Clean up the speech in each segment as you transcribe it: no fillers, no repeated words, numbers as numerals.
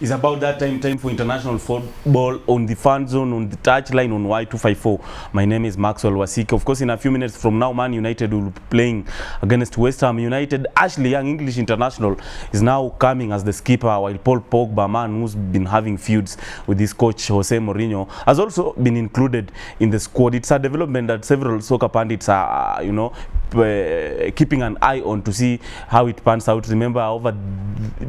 It's about that time for international football on the Fanzone, on the touchline, on Y254. My name is Maxwell Wasike. Of course, in a few minutes from now, Man United will be playing against West Ham United. Ashley Young, English international, is now coming as the skipper, while Paul Pogba, man who's been having feuds with his coach Jose Mourinho, has also been included in the squad. It's a development that several soccer pundits are, keeping an eye on to see how it pans out. Remember,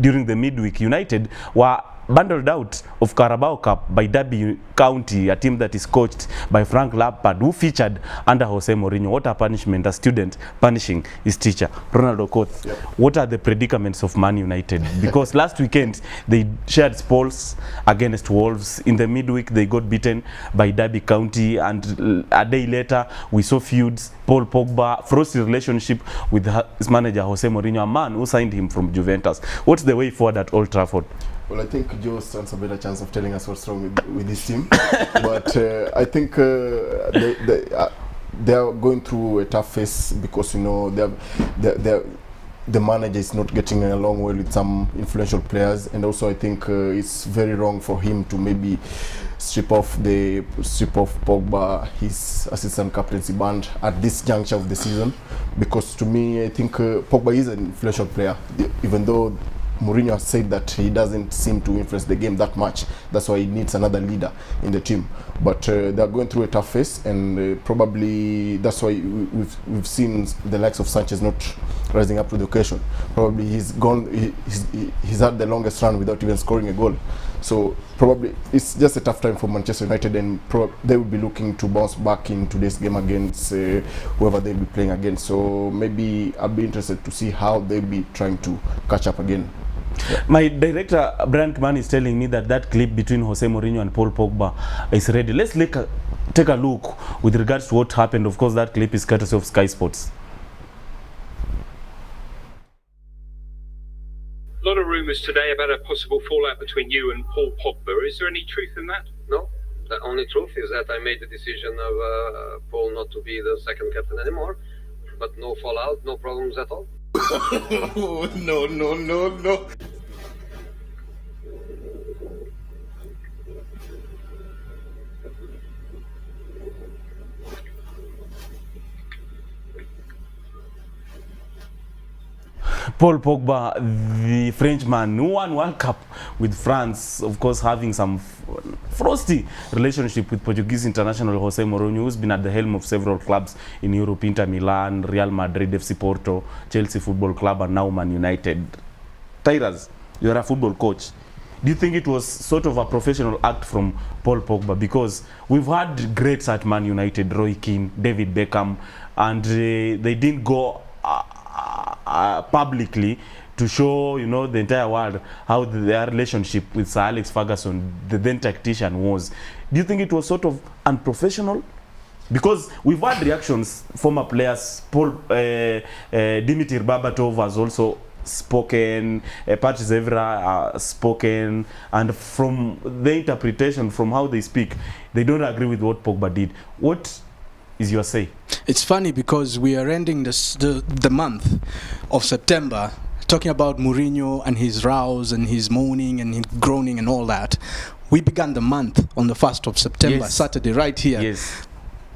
during the midweek, United were bundled out of Carabao Cup by Derby County, a team that is coached by Frank Lampard, who featured under Jose Mourinho. What a punishment, a student punishing his teacher, Ronald Okoth. Yep. What are the predicaments of Man United? Because last weekend, they shared spoils against Wolves. In the midweek, they got beaten by Derby County, and a day later, we saw feuds. Paul Pogba, frosty relationship with his manager, Jose Mourinho, a man who signed him from Juventus. What's the way forward at Old Trafford? Well, I think Joe stands a better chance of telling us what's wrong with this team. But I think they are going through a tough phase because, the manager is not getting along well with some influential players. And also I think it's very wrong for him to maybe strip off Pogba his assistant captaincy band at this juncture of the season. Because to me, I think Pogba is an influential player, even though Mourinho has said that he doesn't seem to influence the game that much. That's why he needs another leader in the team. But they are going through a tough phase, and probably that's why we've seen the likes of Sanchez not rising up to the occasion. Probably he's had the longest run without even scoring a goal. So probably it's just a tough time for Manchester United, and they will be looking to bounce back in today's game against whoever they'll be playing against. So maybe I'll be interested to see how they'll be trying to catch up again. Yeah. My director, Brian Kman, is telling me that clip between Jose Mourinho and Paul Pogba is ready. Let's take a look with regards to what happened. Of course, that clip is courtesy of Sky Sports. A lot of rumours today about a possible fallout between you and Paul Pogba. Is there any truth in that? No. The only truth is that I made the decision of Paul not to be the second captain anymore. But no fallout, no problems at all. No. Paul Pogba, the Frenchman, who won World Cup with France, of course having some frosty relationship with Portuguese international Jose Mourinho, who's been at the helm of several clubs in Europe, Inter Milan, Real Madrid, FC Porto, Chelsea Football Club, and now Man United. Tyrus, you're a football coach. Do you think it was sort of a professional act from Paul Pogba? Because we've had greats at Man United, Roy Keane, David Beckham, and they didn't go publicly to show, the entire world how their relationship with Sir Alex Ferguson, the then tactician, was. Do you think it was sort of unprofessional? Because we've had reactions, former players, Dimitar Berbatov has also spoken, Patrice Evra spoken, and from the interpretation, from how they speak, they don't agree with what Pogba did. What is your say? It's funny because we are ending the month of September talking about Mourinho and his rows and his moaning and his groaning and all that. We began the month on the 1st of September, yes. Saturday, right here. Yes.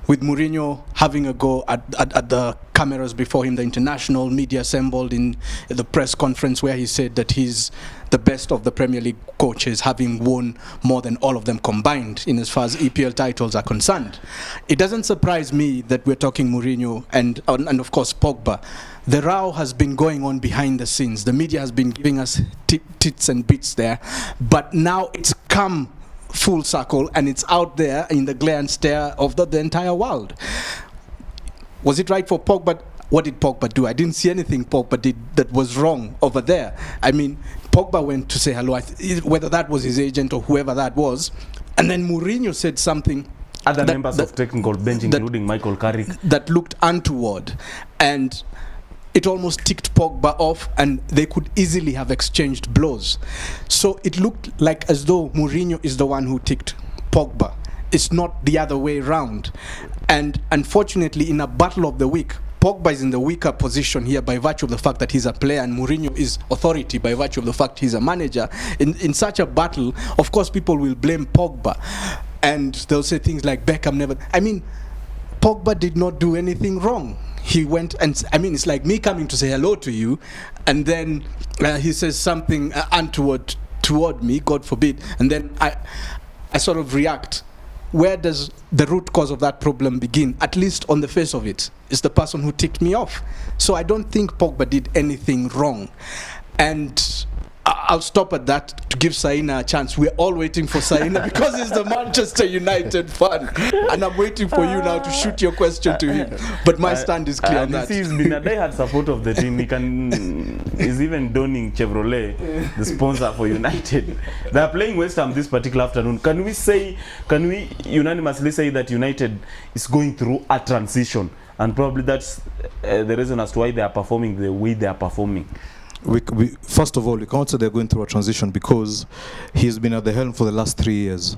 With Mourinho having a go at the cameras before him, the international media assembled in the press conference where he said that he's the best of the Premier League coaches, having won more than all of them combined in as far as EPL titles are concerned. It doesn't surprise me that we're talking Mourinho and of course Pogba. The row has been going on behind the scenes. The media has been giving us tits and bits there, but now it's come full circle and it's out there in the glare and stare of the entire world. Was it right for Pogba? What did Pogba do? I didn't see anything Pogba did that was wrong over there. I mean, Pogba went to say hello, whether that was his agent or whoever that was, and then Mourinho said something. Other members of technical bench, including Michael Carrick, that looked untoward, and it almost ticked Pogba off, and they could easily have exchanged blows. So it looked like as though Mourinho is the one who ticked Pogba. It's not the other way around. And unfortunately, in a battle of the week, Pogba is in the weaker position here by virtue of the fact that he's a player and Mourinho is authority by virtue of the fact he's a manager. In such a battle, of course, people will blame Pogba. And they'll say things like Beckham never... I mean, Pogba did not do anything wrong. He went and... I mean, it's like me coming to say hello to you, and then he says something untoward toward me, God forbid, and then I sort of react. Where does the root cause of that problem begin? At least on the face of it, it's the person who ticked me off. So I don't think Pogba did anything wrong. And I'll stop at that to give Saina a chance. We're all waiting for Saina because he's the Manchester United fan. And I'm waiting for you now to shoot your question to him. But my stand is clear on that. He's been a diehard support of the team. He's even donning Chevrolet, the sponsor for United. They are playing West Ham this particular afternoon. Can we unanimously say that United is going through a transition? And probably that's the reason as to why they are performing the way they are performing. First of all, we can't say they're going through a transition because he's been at the helm for the last 3 years.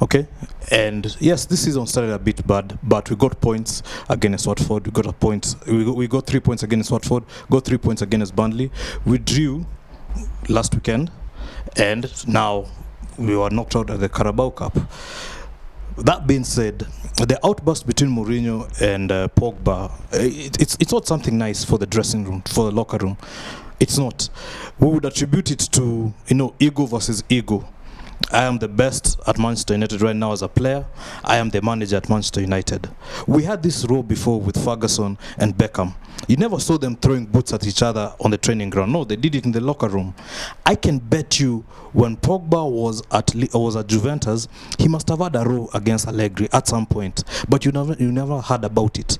Okay, and yes, this season started a bit bad, but we got points against Watford. We got a point. We got 3 points against Watford. Got 3 points against Burnley. We drew last weekend, and now we were knocked out at the Carabao Cup. That being said, the outburst between Mourinho and Pogba, it's not something nice for the dressing room, for the locker room. It's not. We would attribute it to, ego versus ego. I am the best at Manchester United right now as a player. I am the manager at Manchester United. We had this role before with Ferguson and Beckham. You never saw them throwing boots at each other on the training ground. No, they did it in the locker room. I can bet you when Pogba was at Juventus, he must have had a row against Allegri at some point. But you never heard about it.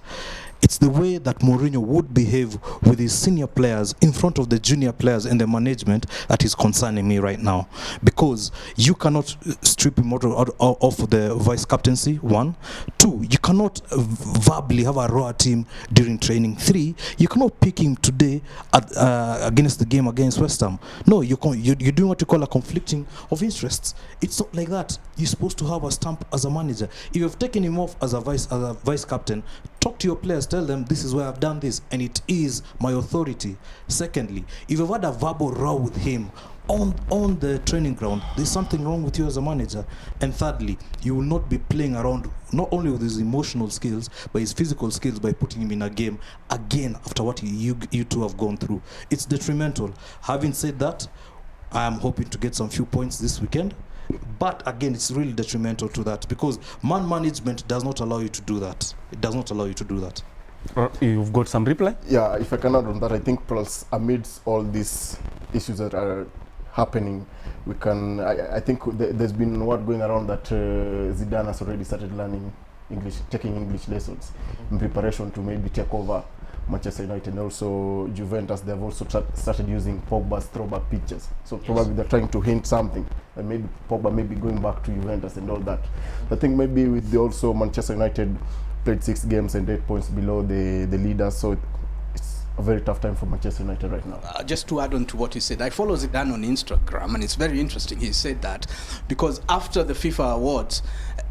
It's the way that Mourinho would behave with his senior players in front of the junior players and the management that is concerning me right now. Because you cannot strip him off the vice captaincy, 1. 2, you cannot verbally have a raw team during training. 3, you cannot pick him today against the game against West Ham. No, you're doing what you call a conflicting of interests. It's not like that. You're supposed to have a stamp as a manager. If you've taken him off as a vice captain, talk to your players, tell them this is where I've done this and it is my authority. Secondly, if you've had a verbal row with him on the training ground, there's something wrong with you as a manager. And thirdly, you will not be playing around not only with his emotional skills but his physical skills by putting him in a game again after what you two have gone through. It's detrimental. Having said that, I am hoping to get some few points this weekend. But again, it's really detrimental to that because man management does not allow you to do that. It does not allow you to do that. You've got some reply? Yeah, if I can add on that, I think plus amidst all these issues that are happening, we can. I think there's been word going around that Zidane has already started learning English, taking English lessons in preparation to maybe take over Manchester United. And also Juventus, they've also started using Pogba's throwback pictures. So probably they're trying to hint something, and maybe Pogba may be going back to Juventus and all that. I think maybe with the also Manchester United played 6 games and 8 points below the leaders, so it's a very tough time for Manchester United right now. Just to add on to what he said, I follow Zidane on Instagram, and it's very interesting he said that because after the FIFA awards,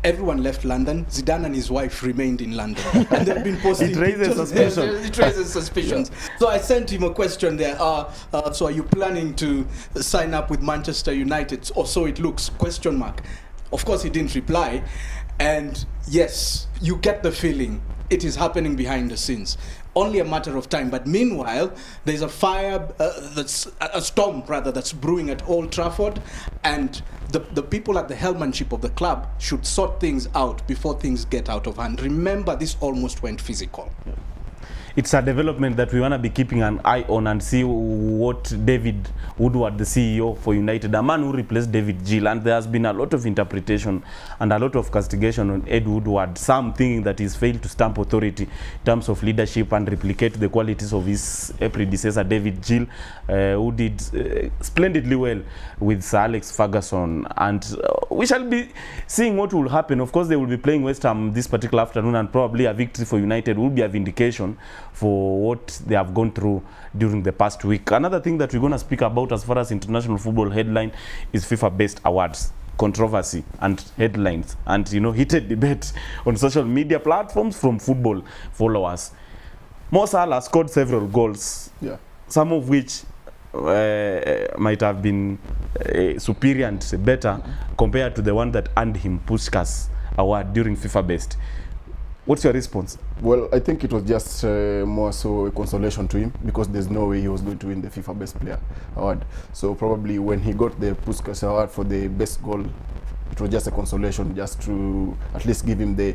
everyone left London. Zidane and his wife remained in London, and they've been posting. It raises suspicion. It raises suspicions. Yeah. So I sent him a question there. So are you planning to sign up with Manchester United? Or so it looks? ? Of course, he didn't reply. And yes, you get the feeling it is happening behind the scenes. Only a matter of time. But meanwhile, there's a fire, that's a storm rather, that's brewing at Old Trafford, and the people at the helmmanship of the club should sort things out before things get out of hand. Remember, this almost went physical. Yeah. It's a development that we want to be keeping an eye on and see what David Woodward, the CEO for United, a man who replaced David Gill, and there has been a lot of interpretation and a lot of castigation on Ed Woodward, some thinking that he's failed to stamp authority in terms of leadership and replicate the qualities of his predecessor David Gill, who did splendidly well with Sir Alex Ferguson. And we shall be seeing what will happen. Of course, they will be playing West Ham this particular afternoon, and probably a victory for United will be a vindication for what they have gone through during the past week. Another thing that we're going to speak about as far as international football headline is FIFA-based awards, controversy and headlines, and heated debate on social media platforms from football followers. Mo Salah scored several goals, Yeah. some of which might have been superior and better compared to the one that earned him Puskas award during FIFA Best. What's your response? Well, I think it was just more so a consolation to him because there's no way he was going to win the FIFA Best Player award. So probably when he got the Puskas award for the best goal, it was just a consolation, just to at least give him the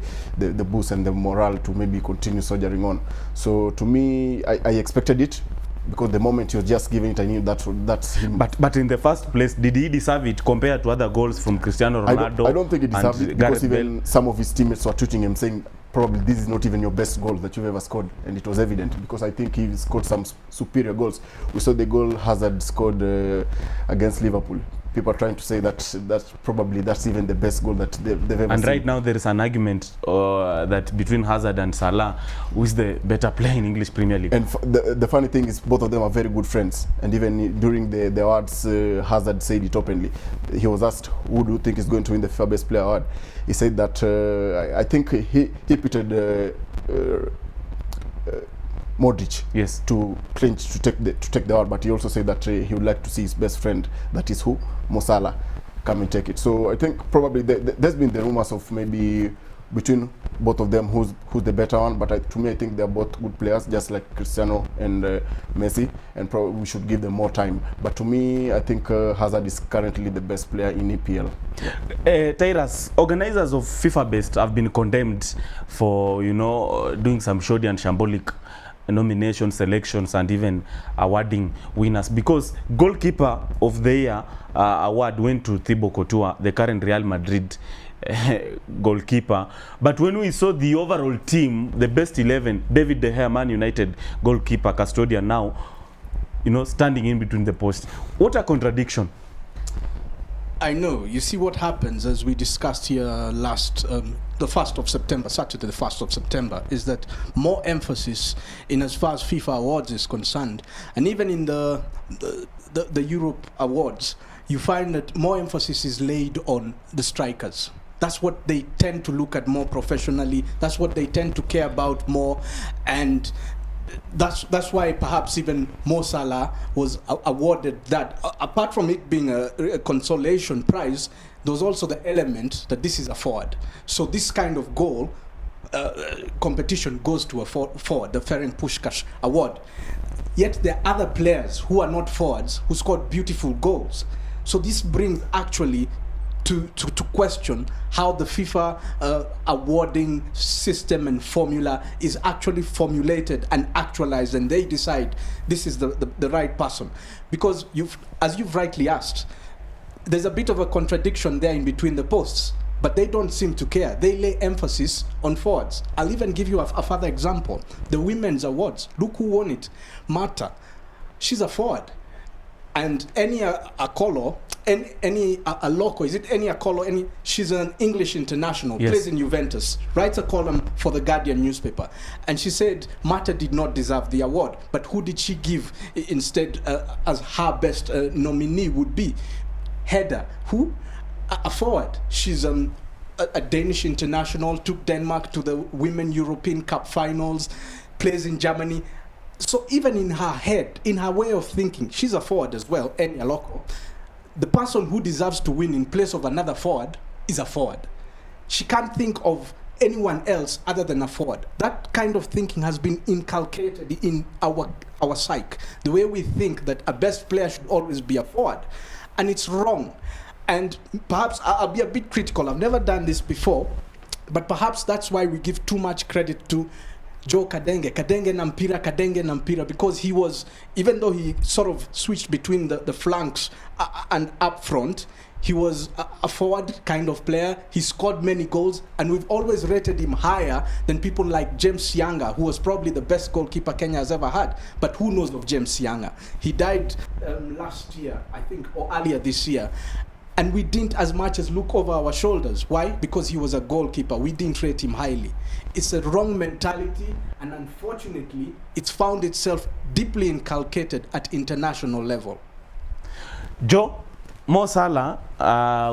boost and the morale to maybe continue soldiering on. So to me, I expected it, because the moment he was just giving it, I knew that's him. But in the first place, did he deserve it compared to other goals from Cristiano Ronaldo? I don't think he deserved it, because Gareth even some of his teammates were tweeting him saying, probably this is not even your best goal that you've ever scored, and it was evident because I think he scored some superior goals. We saw the goal Hazard scored against Liverpool. People are trying to say that that's even the best goal that they've ever seen. And right now there is an argument that between Hazard and Salah, who is the better player in English Premier League? And the funny thing is, both of them are very good friends. And even during the awards, Hazard said it openly. He was asked, who do you think is going to win the FIFA Best Player award? He said that I think he pitted Modric, yes, to clinch to take the award, but he also said that he would like to see his best friend, that is who, Mo Salah, come and take it. So I think probably there's been the rumors of maybe between both of them who's the better one, but to me I think they're both good players, just like Cristiano and Messi, and probably we should give them more time. But to me, I think Hazard is currently the best player in EPL. Tyrus, organizers of FIFA Best have been condemned for, you know, doing some shoddy and shambolic nomination selections and even awarding winners, because goalkeeper of the year award went to Thibaut Courtois, the current Real Madrid goalkeeper. But when we saw the overall team, the best 11, David De Gea, Man United goalkeeper, custodian, now, you know, standing in between the posts. What a contradiction. I know. You see what happens, as we discussed here last, the 1st of September, Saturday the 1st of September, is that more emphasis in as far as FIFA awards is concerned, and even in the Europe awards, you find that more emphasis is laid on the strikers. That's what they tend to look at more professionally. That's what they tend to care about more, and that's why perhaps even Mo Salah was awarded that. Apart from it being a consolation prize, there was also the element that this is a forward. So this kind of goal competition goes to a forward, the Ferenc Puskás award. Yet there are other players who are not forwards who scored beautiful goals. So this brings actually to question how the FIFA awarding system and formula is actually formulated and actualized, and they decide this is the right person. Because as you've rightly asked, there's a bit of a contradiction there in between the posts, but they don't seem to care. They lay emphasis on forwards. I'll even give you a further example. The women's awards, look who won it. Marta, she's a forward. And any Akolo, any Aloko, is it any Akolo? She's an English international, yes, plays in Juventus, writes a column for the Guardian newspaper, and she said Marta did not deserve the award, but who did she give instead as her best nominee would be? Hedda, who? A forward. She's a Danish international, took Denmark to the Women European Cup finals, plays in Germany. So even in her head, in her way of thinking, she's a forward as well, Eni Aloko. The person who deserves to win in place of another forward is a forward. She can't think of anyone else other than a forward. That kind of thinking has been inculcated in our psyche. The way we think that a best player should always be a forward. And it's wrong. And perhaps I'll be a bit critical. I've never done this before, but perhaps that's why we give too much credit to Joe Kadenge Nampira, because he was, even though he sort of switched between the flanks and up front, he was a forward kind of player. He scored many goals, and we've always rated him higher than people like James Yanga, who was probably the best goalkeeper Kenya has ever had. But who knows of James Yanga? He died last year, I think, or earlier this year. And we didn't as much as look over our shoulders. Why? Because he was a goalkeeper. We didn't rate him highly. It's a wrong mentality, and unfortunately, it's found itself deeply inculcated at international level. Joe, Mo Salah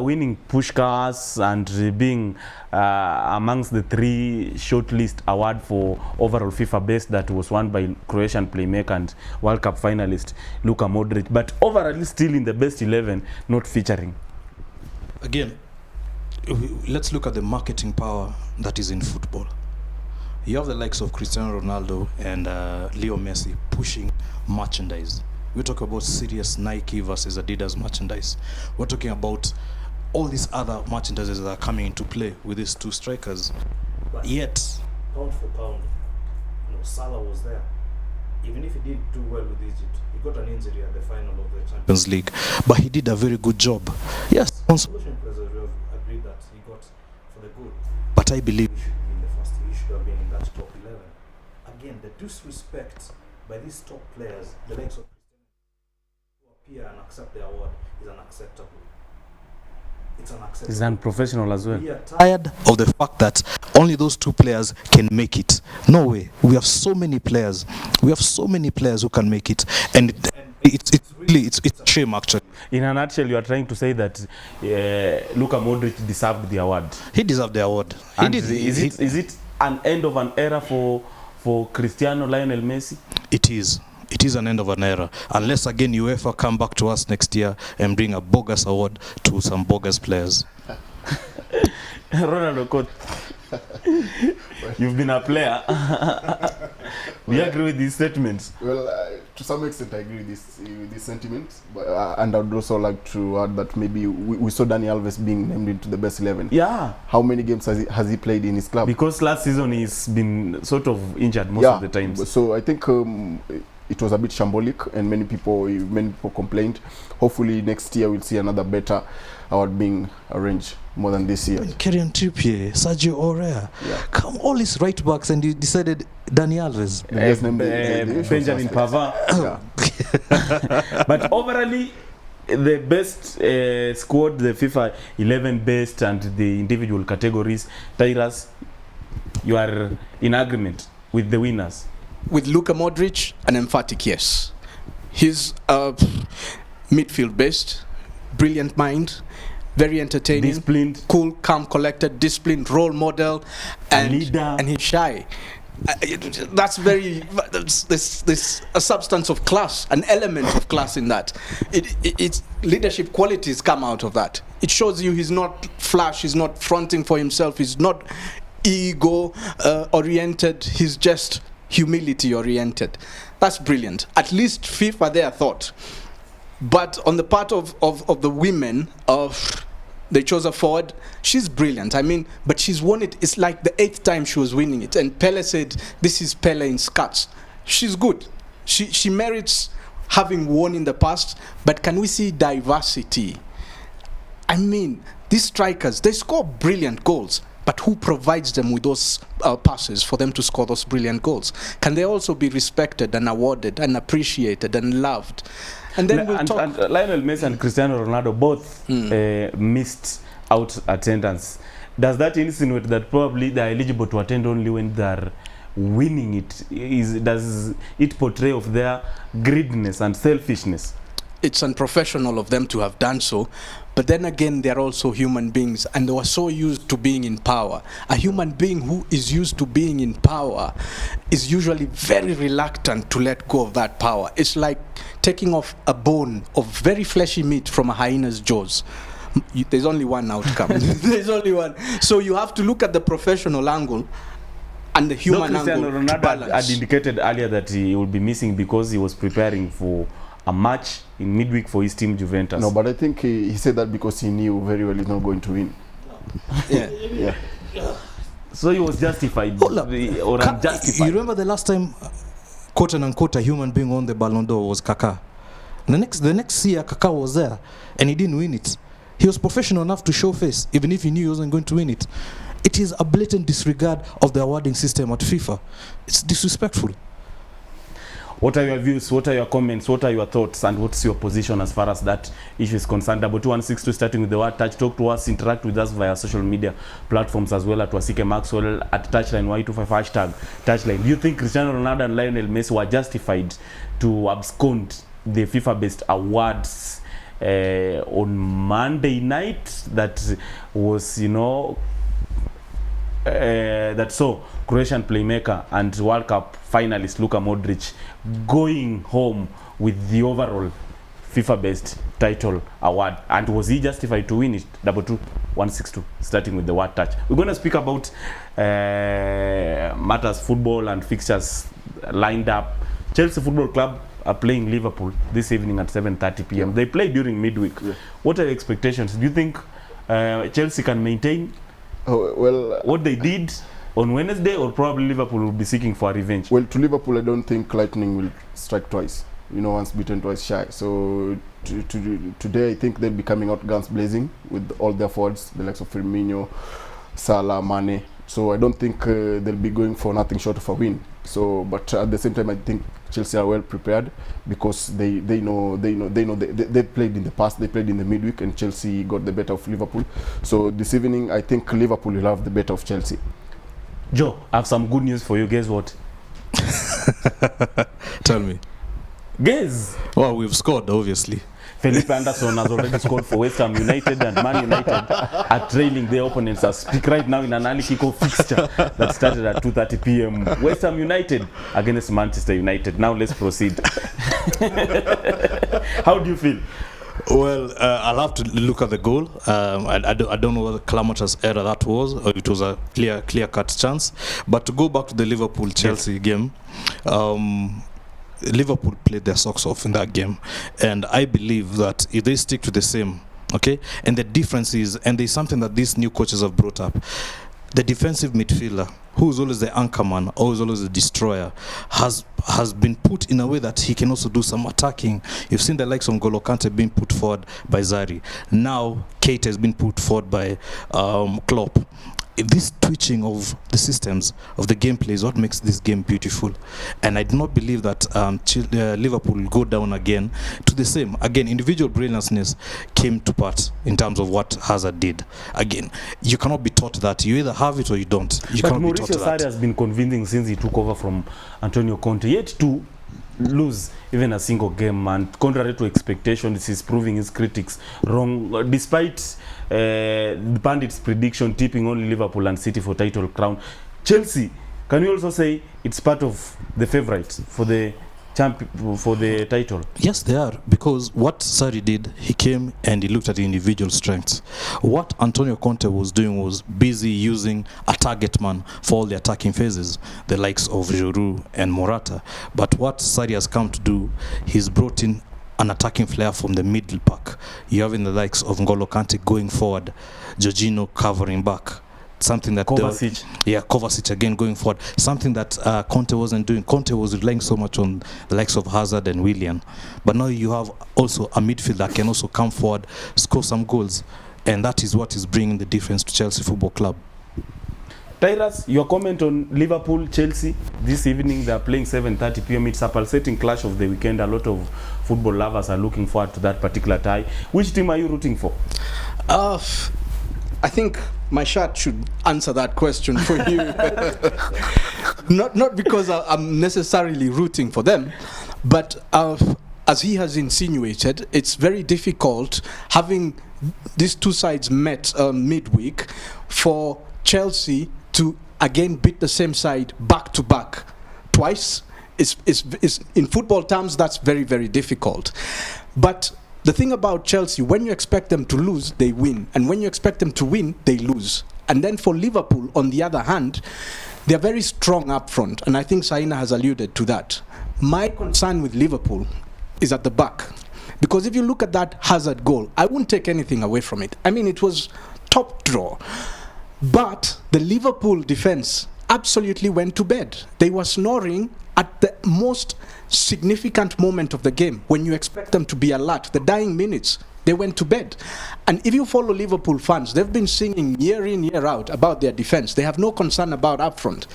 winning Pushkas and being amongst the 3 shortlist award for overall FIFA best that was won by Croatian playmaker and World Cup finalist Luka Modric, but overall still in the best 11, not featuring. Again, let's look at the marketing power that is in football. You have the likes of Cristiano Ronaldo and Leo Messi pushing merchandise. We're talking about serious Nike versus Adidas merchandise. We're talking about all these other merchandises that are coming into play with these 2 strikers. But yet, pound for pound, Salah was there. Even if he did do well with Egypt, he got an injury at the final of the Champions League. But he did a very good job. Yes, consolation players have agreed that he got for the good. But I believe he should be in the first. He should have been in that top 11. Again, the disrespect by these top players, the likes of Cristiano, who appear and accept the award, is unacceptable. It's unacceptable. It's unprofessional as well. We are tired of the fact that only those 2 players can make it. No way. We have so many players. We have so many players who can make it, and it's really a shame actually. In a nutshell, you are trying to say that Luka Modric deserved the award. He deserved the award. And is it an end of an era for Cristiano Lionel Messi? It is. It is an end of an era. Unless again UEFA come back to us next year and bring a bogus award to some bogus players. Ronald Okoth, you've been a player. Do you agree with these statements? Well, to some extent, I agree with this sentiment. But, and I would also like to add that maybe we saw Dani Alves being named into the best 11. Yeah. How many games has he played in his club? Because last season he's been sort of injured most of the times. So I think it was a bit shambolic, and many people complained. Hopefully next year we'll see another better award being arranged more than this year. Kieran Trippier, Sergio Aurier, come all these right backs, and you decided Dani Alves. Benjamin Pavard. But overall, the best squad, the FIFA 11 best, and the individual categories, Tyrus, you are in agreement with the winners? With Luka Modric, an emphatic yes. He's midfield based, brilliant mind, very entertaining, disciplined, cool, calm, collected, disciplined, role model, and leader, and he's shy. That's there's a substance of class, an element of class in that. It's leadership qualities come out of that. It shows you he's not flash, he's not fronting for himself, he's not ego oriented, he's just humility oriented. That's brilliant. At least FIFA there thought. But on the part of the women, they chose a forward. She's brilliant. I mean, but she's won it. It's like the 8th time she was winning it. And Pele said, this is Pele in skirts. She's good. She merits having won in the past. But can we see diversity? I mean, these strikers, they score brilliant goals. But who provides them with those passes for them to score those brilliant goals? Can they also be respected and awarded and appreciated and loved? And then we'll talk. And Lionel Messi and Cristiano Ronaldo both missed out attendance. Does that insinuate that probably they're eligible to attend only when they're winning it? Does it portray of their greediness and selfishness? It's unprofessional of them to have done so. But then again, they're also human beings, and they were so used to being in power. A human being who is used to being in power is usually very reluctant to let go of that power. It's like taking off a bone of very fleshy meat from a hyena's jaws. There's only one outcome. There's only one. So you have to look at the professional angle and the human Cristiano angle. Ronaldo had indicated earlier that he would be missing because he was preparing for a match in midweek for his team Juventus. No, but I think he said that because he knew very well he's not going to win. Yeah. So he was justified or unjustified. You remember the last time, quote and unquote, a human being won the Ballon d'Or was Kaká. The next year, Kaká was there, and he didn't win it. He was professional enough to show face, even if he knew he wasn't going to win it. It is a blatant disregard of the awarding system at FIFA. It's disrespectful. What are your views? What are your comments? What are your thoughts? And what's your position as far as that issue is concerned? 2162 starting with the word touch. Talk to us, interact with us via social media platforms as well at Wasike Maxwell, at Touchline Y25 hashtag Touchline. Do you think Cristiano Ronaldo and Lionel Messi were justified to abscond the FIFA-based awards on Monday night that was, that saw Croatian playmaker and World Cup finalist Luka Modric going home with the overall FIFA Best Title award. And was he justified to win it? 2-1-6-2, starting with the word touch. We're going to speak about matters football and fixtures lined up. Chelsea Football Club are playing Liverpool this evening at 7:30 p.m. They play during midweek. What are your expectations? Do you think Chelsea can maintain what they did on Wednesday, or probably Liverpool will be seeking for revenge? Well, to Liverpool, I don't think lightning will strike twice. Once beaten, twice shy. So today, I think they'll be coming out guns blazing with all their forwards, the likes of Firmino, Salah, Mane. So I don't think they'll be going for nothing short of a win. So, but at the same time, I think Chelsea are well prepared because they played in the past. They played in the midweek, and Chelsea got the better of Liverpool. So this evening, I think Liverpool will have the better of Chelsea. Joe, I have some good news for you. Guess what? Tell me. Guess. Well, we've scored, obviously. Felipe Anderson has already scored for West Ham United, and Man United are trailing their opponents as speak right now in an early kickoff fixture that started at 2:30 p.m. West Ham United against Manchester United. Now let's proceed. How do you feel? Well, I'll have to look at the goal. I don't know whether Calamota's error that was, or it was a clear-cut chance. But to go back to the Liverpool-Chelsea game, Liverpool played their socks off in that game, and I believe that if they stick to the same, and the difference is, and there's something that these new coaches have brought up, the defensive midfielder, who is always the anchor man, always the destroyer, has been put in a way that he can also do some attacking. You've seen the likes of N'Golo Kante being put forward by Zari. Now Kate has been put forward by Klopp. This twitching of the systems of the gameplay is what makes this game beautiful, and I do not believe that Liverpool will go down again to the same. Again, individual brilliantness came to part in terms of what Hazard did. Again, you cannot be taught that. You either have it or you don't. You but cannot Mauricio be taught that. Sarri has been convincing since he took over from Antonio Conte, yet to lose even a single game, and contrary to expectations, he's proving his critics wrong, despite the pundits' prediction tipping only Liverpool and City for title crown. Chelsea, can you also say it's part of the favourites for the for the title? Yes, they are, because what Sarri did, he came and he looked at the individual strengths. What Antonio Conte was doing was busy using a target man for all the attacking phases, the likes of Giroud and Morata. But what Sarri has come to do, he's brought in an attacking flair from the middle pack. You have in the likes of N'Golo Kante going forward, Jorginho covering back. Something that Kovacic again going forward. Something that Conte wasn't doing. Conte was relying so much on the likes of Hazard and Willian, but now you have also a midfield that can also come forward, score some goals, and that is what is bringing the difference to Chelsea Football Club. Tyrus, your comment on Liverpool, Chelsea this evening? They are playing 7:30 p.m. It's a pulsating clash of the weekend. A lot of football lovers are looking forward to that particular tie. Which team are you rooting for? I think my shirt should answer that question for you. not because I'm necessarily rooting for them, but as he has insinuated, it's very difficult having these two sides met midweek for Chelsea to again beat the same side back to back twice. Is in football terms, that's very, very difficult. But the thing about Chelsea, when you expect them to lose, they win. And when you expect them to win, they lose. And then for Liverpool, on the other hand, they're very strong up front. And I think Saina has alluded to that. My concern with Liverpool is at the back. Because if you look at that Hazard goal, I wouldn't take anything away from it. I mean, it was top draw. But the Liverpool defense absolutely went to bed. They were snoring at the most significant moment of the game, when you expect them to be alert, the dying minutes, they went to bed. And if you follow Liverpool fans, they've been singing year in, year out about their defense. They have no concern about up front.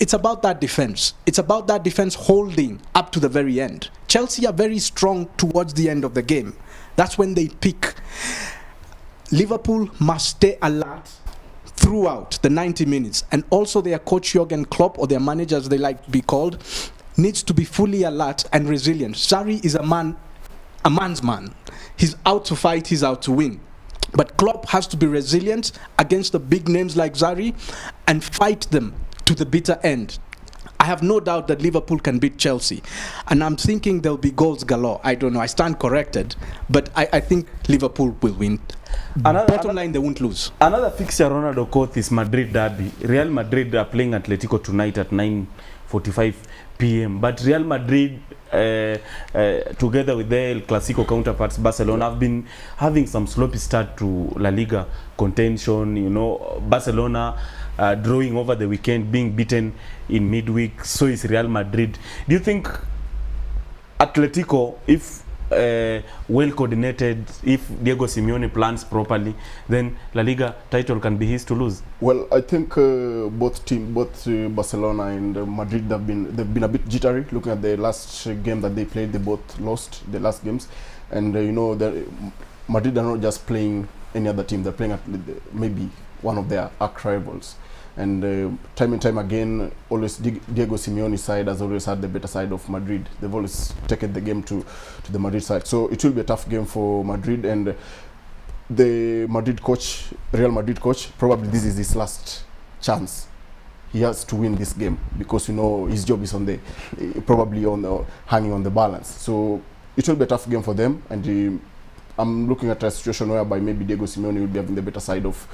It's about that defense. It's about that defense holding up to the very end. Chelsea are very strong towards the end of the game. That's when they peak. Liverpool must stay alert throughout the 90 minutes. And also their coach Jurgen Klopp, or their manager as they like to be called, needs to be fully alert and resilient. Sarri is a man a man's man. He's out to fight, he's out to win. But Klopp has to be resilient against the big names like Zari and fight them to the bitter end. I have no doubt that Liverpool can beat Chelsea. And I'm thinking there'll be goals galore. I don't know. I stand corrected. But I think Liverpool will win. Bottom line, they won't lose. Another fixture, Ronald Okoth, is Madrid derby. Real Madrid are playing Atletico tonight at 9:45 p.m. But Real Madrid, together with their El Clasico counterparts, Barcelona, have been having some sloppy start to La Liga contention. You know, Barcelona drawing over the weekend, being beaten in midweek. So is Real Madrid. Do you think Atletico, if well coordinated, if Diego Simeone plans properly, then La Liga title can be his to lose? Well, I think both Barcelona and Madrid they've been a bit jittery. Looking at the last game that they played, they both lost the last games, and you know Madrid are not just playing any other team; they're playing at maybe one of their arch rivals. And time and time again, always Diego Simeone's side has always had the better side of Madrid. They've always taken the game to the Madrid side. So it will be a tough game for Madrid. And the Madrid coach, Real Madrid coach, probably this is his last chance. He has to win this game because, you know, his job is probably hanging on the balance. So it will be a tough game for them. And I'm looking at a situation whereby maybe Diego Simeone will be having the better side of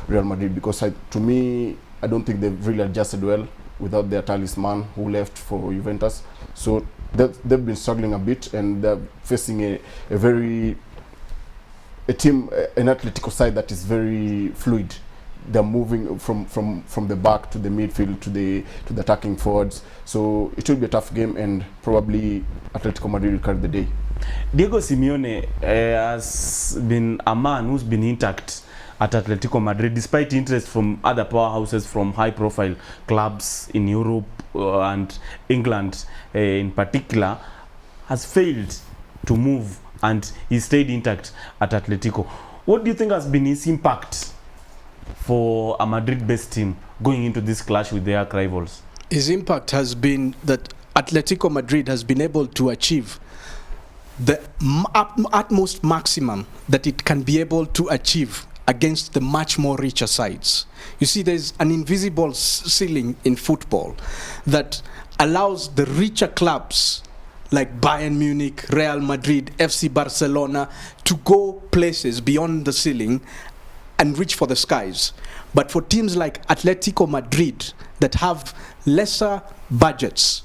Real Madrid because to me, I don't think they've really adjusted well without their talisman who left for Juventus. So they've been struggling a bit, and they're facing an Atletico side that is very fluid. They're moving from the back to the midfield to the attacking forwards. So it will be a tough game, and probably Atletico Madrid will carry the day. Diego Simeone has been a man who's been intact at Atletico Madrid, despite interest from other powerhouses, from high-profile clubs in Europe and England in particular, has failed to move, and he stayed intact at Atletico. What do you think has been his impact for a Madrid-based team going into this clash with their rivals? His impact has been that Atletico Madrid has been able to achieve the utmost maximum that it can be able to achieve against the much more richer sides. You see, there's an invisible ceiling in football that allows the richer clubs like Bayern Munich, Real Madrid, FC Barcelona to go places beyond the ceiling and reach for the skies. But for teams like Atletico Madrid that have lesser budgets,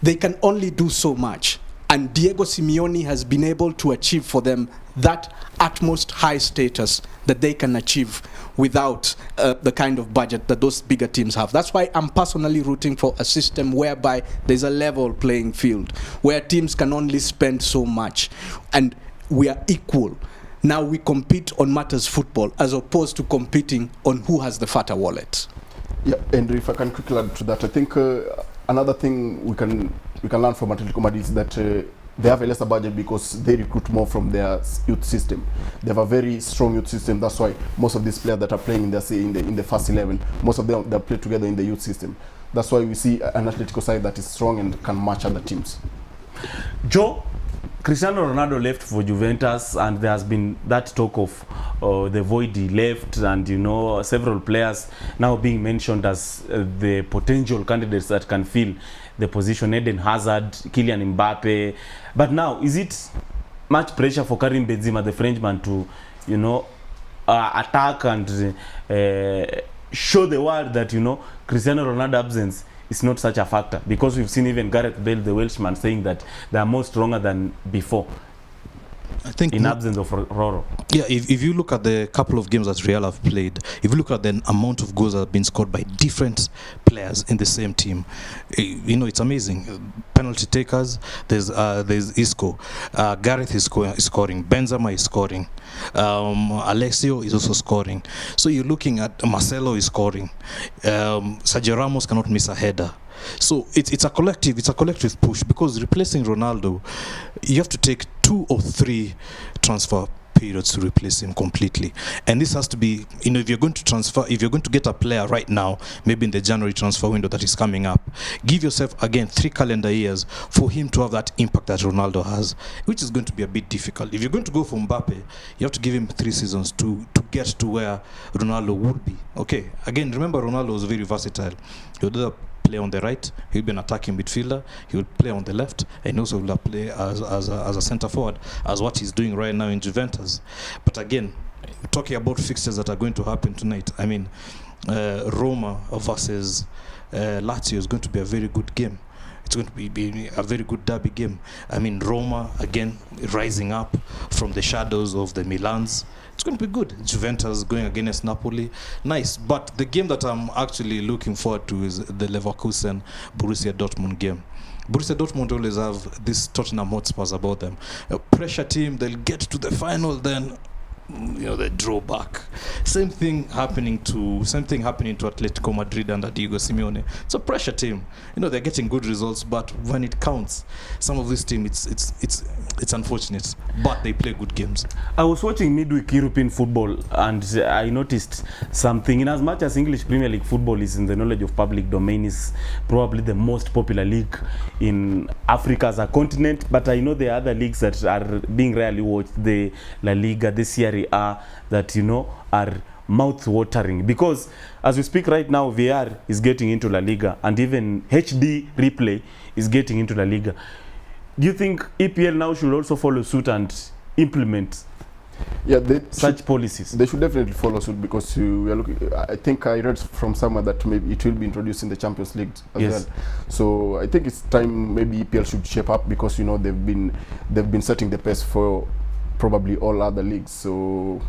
they can only do so much. And Diego Simeone has been able to achieve for them that utmost high status that they can achieve without the kind of budget that those bigger teams have. That's why I'm personally rooting for a system whereby there's a level playing field, where teams can only spend so much, and we are equal. Now we compete on matters football as opposed to competing on who has the fatter wallet. Yeah, and if I can quickly add to that, I think another thing we can learn from Atletico Madrid is that they have a lesser budget because they recruit more from their youth system. They have a very strong youth system. That's why most of these players that are playing in the first 11, most of them they play together in the youth system. That's why we see an Atletico side that is strong and can match other teams. Joe, Cristiano Ronaldo left for Juventus, and there has been that talk of the void he left, and you know, several players now being mentioned as the potential candidates that can fill the position. Eden Hazard, Kylian Mbappe. But now, is it much pressure for Karim Benzema, the Frenchman, to, you know, attack and show the world that, you know, Cristiano Ronaldo's absence is not such a factor? Because we've seen even Gareth Bale, the Welshman, saying that they are more stronger than before. I think in absence of Roro. Yeah, if you look at the couple of games that Real have played, if you look at the amount of goals that have been scored by different players in the same team, you know, it's amazing. Penalty takers, there's Isco, Gareth is scoring, Benzema is scoring, Alexio is also scoring. So you're looking at Marcelo is scoring, Sergio Ramos cannot miss a header. So it's a collective push, because replacing Ronaldo, you have to take 2 or 3 transfer periods to replace him completely. And this has to be, if you're going to transfer, if you're going to get a player right now, maybe in the January transfer window that is coming up, give yourself, again, 3 calendar years for him to have that impact that Ronaldo has, which is going to be a bit difficult. If you're going to go for Mbappe, you have to give him 3 seasons to get to where Ronaldo would be. Okay, again, remember Ronaldo was very versatile. He would either play on the right, he'll be an attacking midfielder, he will play on the left, and also will play as a centre forward, as what he's doing right now in Juventus. But again, talking about fixtures that are going to happen tonight, I mean, Roma versus Lazio is going to be a very good game. It's going to be a very good derby game. I mean, Roma, again, rising up from the shadows of the Milans. It's going to be good. Juventus going against Napoli. Nice. But the game that I'm actually looking forward to is the Leverkusen-Borussia Dortmund game. Borussia Dortmund always have this Tottenham Hotspurs about them. A pressure team, they'll get to the final, then they draw back. Same thing happening to Atletico Madrid under Diego Simeone. It's a pressure team. They're getting good results, but when it counts, some of this team, it's unfortunate, but they play good games. I was watching midweek European football and I noticed something. In as much as English Premier League football is in the knowledge of public domain, is probably the most popular league in Africa as a continent, but I know there are other leagues that are being rarely watched. The La Liga, the Serie A, that are mouth-watering, because as we speak right now, VR is getting into La Liga, and even HD replay is getting into La Liga. Do you think EPL now should also follow suit and implement such policies? They should definitely follow suit, because we are looking. I think I read from somewhere that maybe it will be introduced in the Champions League as well. So I think it's time maybe EPL should shape up, because they've been setting the pace for probably all other leagues. So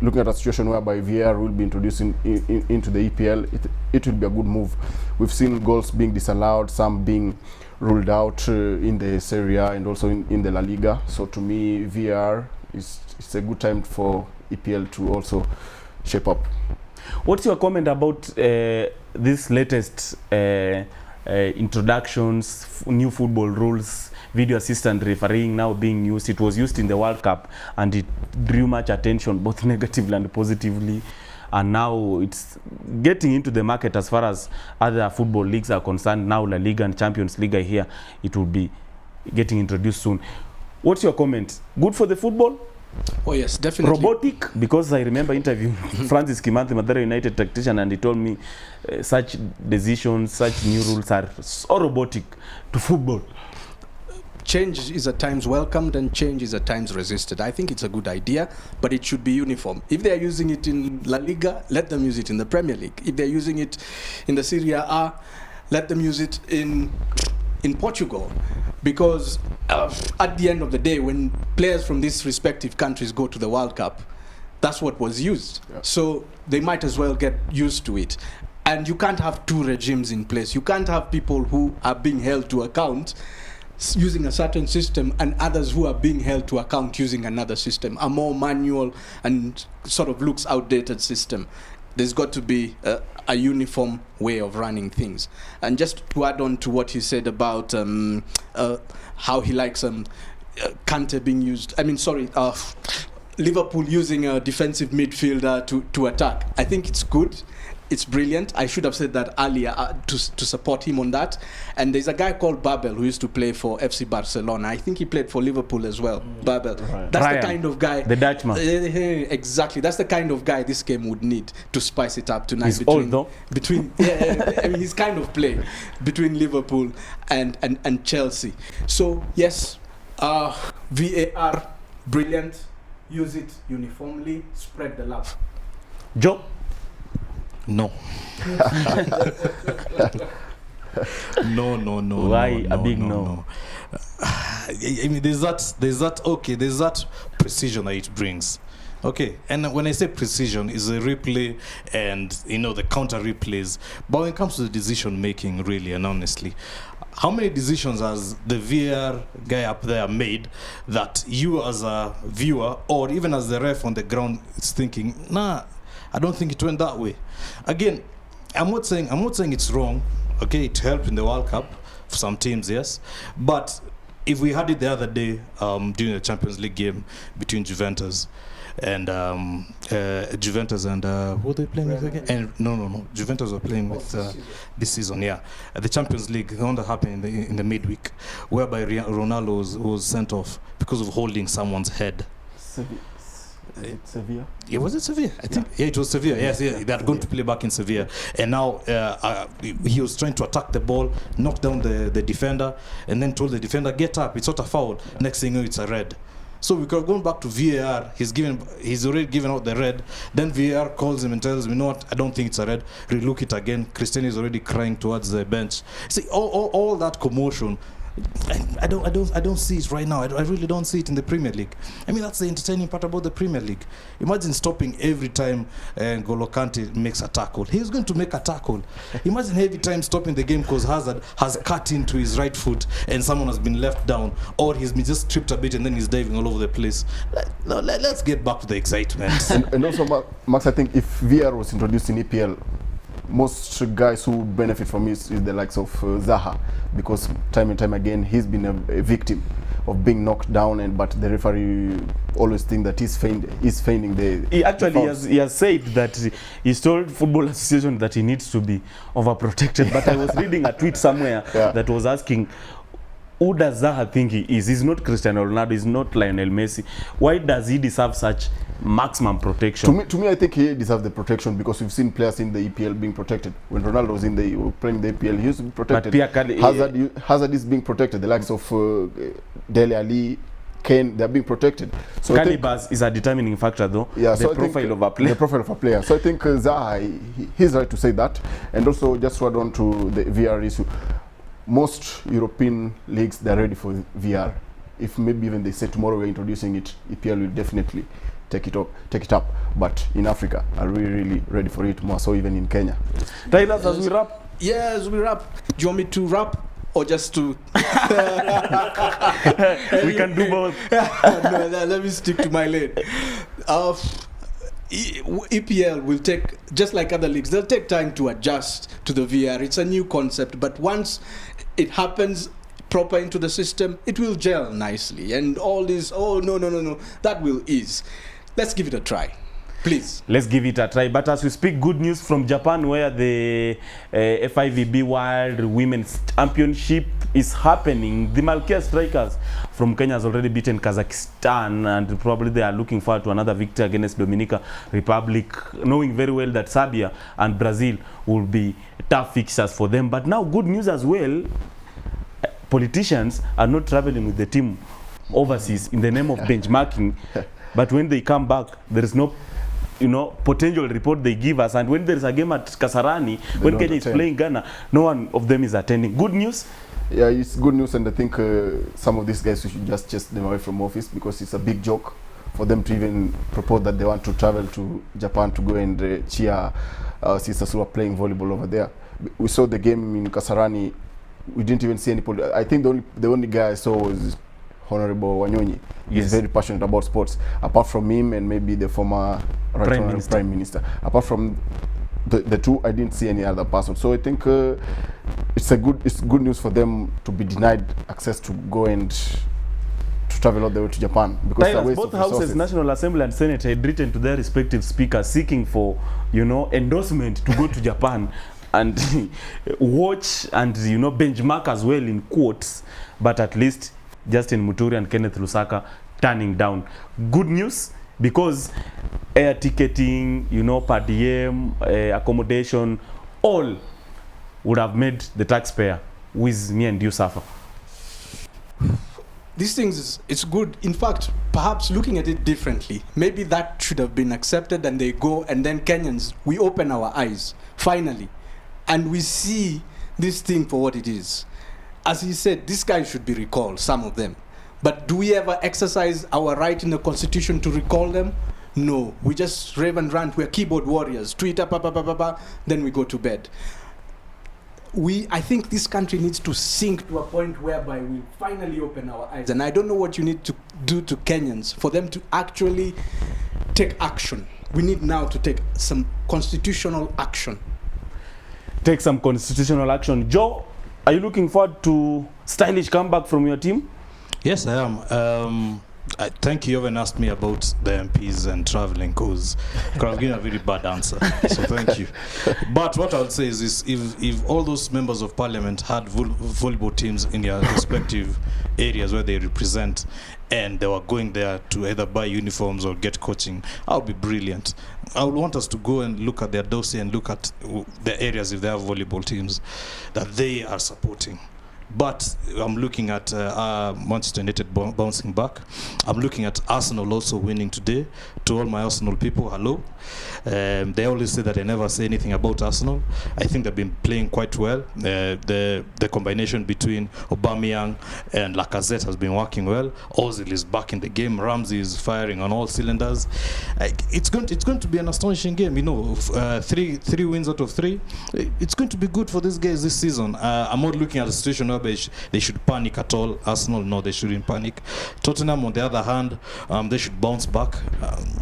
looking at a situation whereby VR will be introduced into the EPL, it will be a good move. We've seen goals being disallowed, some being ruled out in the Serie A and also in the La Liga. So to me, VR it's a good time for EPL to also shape up. What's your comment about this latest introductions, new football rules, video assistant refereeing now being used? It was used in the World Cup and it drew much attention, both negatively and positively, and now it's getting into the market as far as other football leagues are concerned. Now La Liga and Champions League are here. It will be getting introduced soon. What's your comment? Good for the football? Oh yes, definitely. Robotic? Because I remember interviewing Francis Kimanthi, Mathare United tactician, and he told me such decisions, such new rules are so robotic to football. Change is at times welcomed and change is at times resisted. I think it's a good idea, but it should be uniform. If they are using it in La Liga, let them use it in the Premier League. If they're using it in the Serie A, let them use it in Portugal. Because at the end of the day, when players from these respective countries go to the World Cup, that's what was used. Yeah. So they might as well get used to it. And you can't have two regimes in place. You can't have people who are being held to account using a certain system and others who are being held to account using another system, a more manual and sort of looks outdated system. There's got to be a uniform way of running things. And just to add on to what he said about how he likes Kante being used, Liverpool using a defensive midfielder to attack. I think it's good. It's brilliant. I should have said that earlier to support him on that. And there's a guy called Babel who used to play for FC Barcelona. I think he played for Liverpool as well. Babel. Right. That's Ryan, the kind of guy. The Dutchman. Exactly. That's the kind of guy this game would need to spice it up tonight. He's old though. His kind of play between Liverpool and Chelsea. So yes, VAR, brilliant. Use it uniformly. Spread the love. Joe. No. No. Why a big no? I mean, there's that precision that it brings. Okay, and when I say precision, is a replay and the counter replays. But when it comes to the decision making, really and honestly, how many decisions has the VR guy up there made that you as a viewer or even as the ref on the ground is thinking, nah, I don't think it went that way. Again, I'm not saying it's wrong. Okay, it helped in the World Cup for some teams, yes. But if we had it the other day during the Champions League game between Juventus and who are they playing with again? And no, Juventus were playing with this season, the Champions League, the one that happened in the midweek, whereby Ronald was sent off because of holding someone's head. Sevilla? Yeah, was it Sevilla? I think it was Sevilla. Yes, they are going to play back in Sevilla, and now he was trying to attack the ball, knock down the defender, and then told the defender, "Get up! It's not a foul." Next thing you know, it's a red. So we could have gone back to VAR. He's already given out the red. Then VAR calls him and tells him, "You know what? I don't think it's a red. Relook it again." Cristiano is already crying towards the bench. See, all that commotion. I don't see it right now. I really don't see it in the Premier League. I mean, that's the entertaining part about the Premier League. Imagine stopping every time N'Golo Kante makes a tackle. He's going to make a tackle. Imagine every time stopping the game because Hazard has cut into his right foot and someone has been left down, or he's been just tripped a bit and then he's diving all over the place. Let's get back to the excitement. and also, Max, I think if VR was introduced in EPL, most guys who would benefit from it is the likes of Zaha, because time and time again he's been a victim of being knocked down, but the referee always think that he's feigning the. He has said that he's told Football Association that he needs to be overprotected. But I was reading a tweet somewhere that was asking, who does Zaha think he is? He's not Cristiano Ronaldo, he's not Lionel Messi. Why does he deserve such maximum protection? To me, I think he deserves the protection because we've seen players in the EPL being protected. When Ronaldo was playing the EPL, he used to be protected. But Hazard is being protected. The likes of Dele Alli, Kane, they're being protected. So Calibers is a determining factor, though. The profile of a player. The profile of a player. So I think Zaha, he's right to say that. And also, just to add on to the VR issue, most European leagues, they're ready for VR. If maybe even they say tomorrow we're introducing it, EPL will definitely take it up. But in Africa, are we really ready for it more so even in Kenya? Tyler, as we wrap? Yeah, as we wrap. Do you want me to wrap or just to... We can do both. No, let me stick to my lane. EPL will take, just like other leagues, they'll take time to adjust to the VR. It's a new concept, but once it happens proper into the system, it will gel nicely. And all this, no, that will ease. Let's give it a try. Please. Let's give it a try. But as we speak, good news from Japan, where the FIVB World Women's Championship is happening. The Malkia Strikers from Kenya has already beaten Kazakhstan, and probably they are looking forward to another victory against Dominica Republic, knowing very well that Serbia and Brazil will be tough fixtures for them. But now good news as well, politicians are not traveling with the team overseas in the name of benchmarking, but when they come back, there is no potential report they give us, and when there is a game at Kasarani, when Kenya is playing Ghana, no one of them is attending. Good news? Yeah, it's good news, and I think some of these guys, we should just chase them away from office, because it's a big joke for them to even propose that they want to travel to Japan to go and cheer our sisters who are playing volleyball over there. We saw the game in Kasarani. We didn't even see any I think the only guy I saw was Honorable Wanyonyi. He's very passionate about sports. Apart from him and maybe the former Prime Minister. Apart from the two, I didn't see any other person. So I think it's good news for them to be denied access to go and to travel all the way to Japan, because both houses, National Assembly and Senate, had written to their respective speakers seeking for endorsement to go to Japan and watch and benchmark as well, in quotes, but at least Justin Muturi and Kenneth Lusaka turning down. Good news, because air ticketing, per diem, accommodation, all would have made the taxpayer, with me and you, suffer. These things, it's good. In fact, perhaps looking at it differently, maybe that should have been accepted, and they go, and then Kenyans, we open our eyes, finally, and we see this thing for what it is. As he said, these guys should be recalled, some of them. But do we ever exercise our right in the Constitution to recall them? No. We just rave and rant. We're keyboard warriors. Tweet up, then we go to bed. I think this country needs to sink to a point whereby we finally open our eyes. And I don't know what you need to do to Kenyans for them to actually take action. We need now to take some constitutional action. Take some constitutional action. Joe, are you looking forward to stylish comeback from your team? Yes, I am. Thank you. You haven't asked me about the MPs and traveling because I've given a very bad answer. So thank you. But what I would say is this: if all those members of parliament had volleyball teams in their respective areas where they represent, and they were going there to either buy uniforms or get coaching, that would be brilliant. I would want us to go and look at their dossier and look at the areas if they have volleyball teams that they are supporting. But I'm looking at Manchester United bouncing back. I'm looking at Arsenal also winning today. To all my Arsenal people, hello. They always say that I never say anything about Arsenal. I think they've been playing quite well. The combination between Aubameyang and Lacazette has been working well. Ozil is back in the game. Ramsey is firing on all cylinders. It's going to be an astonishing game. You know, three wins out of 3. It's going to be good for these guys this season. I'm not looking at a situation where they should panic at all. Arsenal, no, they shouldn't panic. Tottenham, on the other hand, they should bounce back.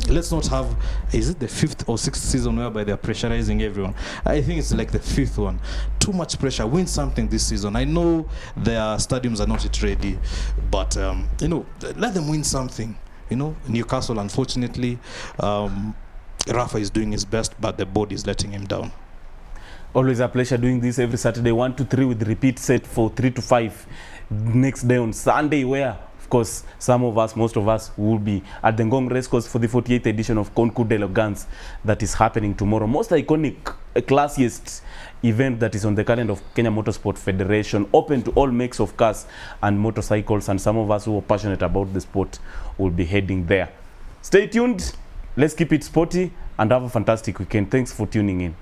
Let's not have, is it the 5th or 6th season whereby they're pressurizing everyone? I think it's like the 5th one. Too much pressure. Win something this season. I know their stadiums are not yet ready, but you know, let them win something. You know, Newcastle, unfortunately, Rafa is doing his best, but the board is letting him down. Always a pleasure doing this every Saturday, 1 to 3 with repeat set for 3 to 5 next day on Sunday, where of course some of us, most of us, will be at the Ngong Racecourse for the 48th edition of Concours d'Elegance that is happening tomorrow. Most iconic, classiest event that is on the calendar of Kenya Motorsport Federation, open to all makes of cars and motorcycles, and some of us who are passionate about the sport will be heading there. Stay tuned, let's keep it sporty and have a fantastic weekend. Thanks for tuning in.